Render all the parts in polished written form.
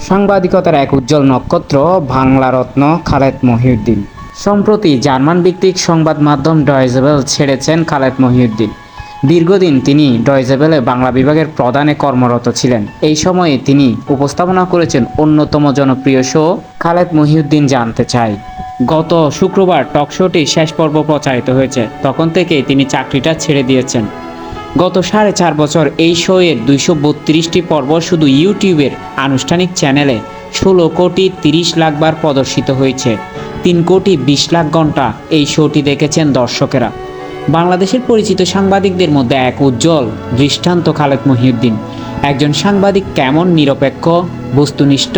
সাংবাদিকতার এক উজ্জ্বল নক্ষত্র বাংলা রত্ন খালেদ মহিউদ্দিন। সম্প্রতি জার্মান ভিত্তিক সংবাদ মাধ্যম ডয়েচে ভেলে ছেড়েছেন খালেদ মহিউদ্দিন। দীর্ঘদিন তিনি ডয়েচে ভেলে বাংলা বিভাগের প্রধানে কর্মরত ছিলেন। এই সময়ে তিনি উপস্থাপনা করেছেন অন্যতম জনপ্রিয় শো খালেদ মহিউদ্দিন জানতে চাই। গত শুক্রবার টক শোটি শেষ পর্ব প্রচারিত হয়েছে। তখন থেকেই তিনি চাকরিটা ছেড়ে দিয়েছেন। গত 4.5 বছর এই শোয়ের 232টি পর্ব শুধু ইউটিউবের আনুষ্ঠানিক চ্যানেলে 16 কোটি 30 লাখ বার প্রদর্শিত হয়েছে। 3 কোটি 20 লাখ ঘন্টা এই শোটি দেখেছেন দর্শকেরা। বাংলাদেশের পরিচিত সাংবাদিকদের মধ্যে এক উজ্জ্বল দৃষ্টান্ত খালেদ মহিউদ্দিন। একজন সাংবাদিক কেমন নিরপেক্ষ, বস্তুনিষ্ঠ,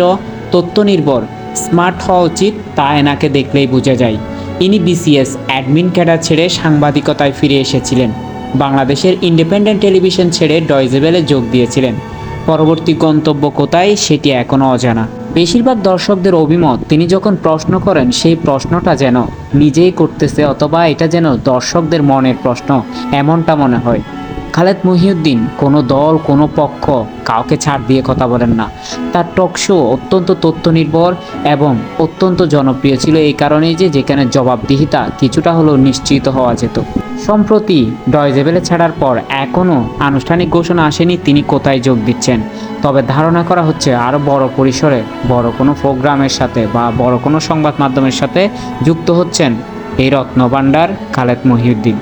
তথ্যনির্ভর, স্মার্ট হওয়া উচিত তা এনাকে দেখলেই বোঝা যায়। ইনি বিসিএস অ্যাডমিন ক্যাডার ছেড়ে সাংবাদিকতায় ফিরে এসেছিলেন। বাংলাদেশের ইন্ডিপেন্ডেন্ট টেলিভিশন ছেড়ে ডয়েচে ভেলে যোগ দিয়েছিলেন। পরবর্তী গন্তব্য কোথায় সেটি এখনও অজানা। বেশিরভাগ দর্শকদের অভিমত, তিনি যখন প্রশ্ন করেন সেই প্রশ্নটা যেন নিজেই করতেছে অথবা এটা যেন দর্শকদের মনের প্রশ্ন, এমনটা মনে হয়। খালেদ মহিউদ্দিন কোনো দল, কোনো পক্ষ, কাউকে ছাড় দিয়ে কথা বলেন না। তার টক শো অত্যন্ত তথ্যনির্ভর এবং অত্যন্ত জনপ্রিয় ছিল এই কারণেই যে যেখানে জবাবদিহিতা কিছুটা হলেও নিশ্চিত হওয়া যেত। সম্প্রতি ডয়েচে ভেলে ছাড়ার পর এখনও আনুষ্ঠানিক ঘোষণা আসেনি তিনি কোথায় যোগ দিচ্ছেন। তবে ধারণা করা হচ্ছে আরও বড় পরিসরে বড় কোনো প্রোগ্রামের সাথে বা বড় কোনো সংবাদ মাধ্যমের সাথে যুক্ত হচ্ছেন এই রত্নভাণ্ডার খালেদ মহিউদ্দিন।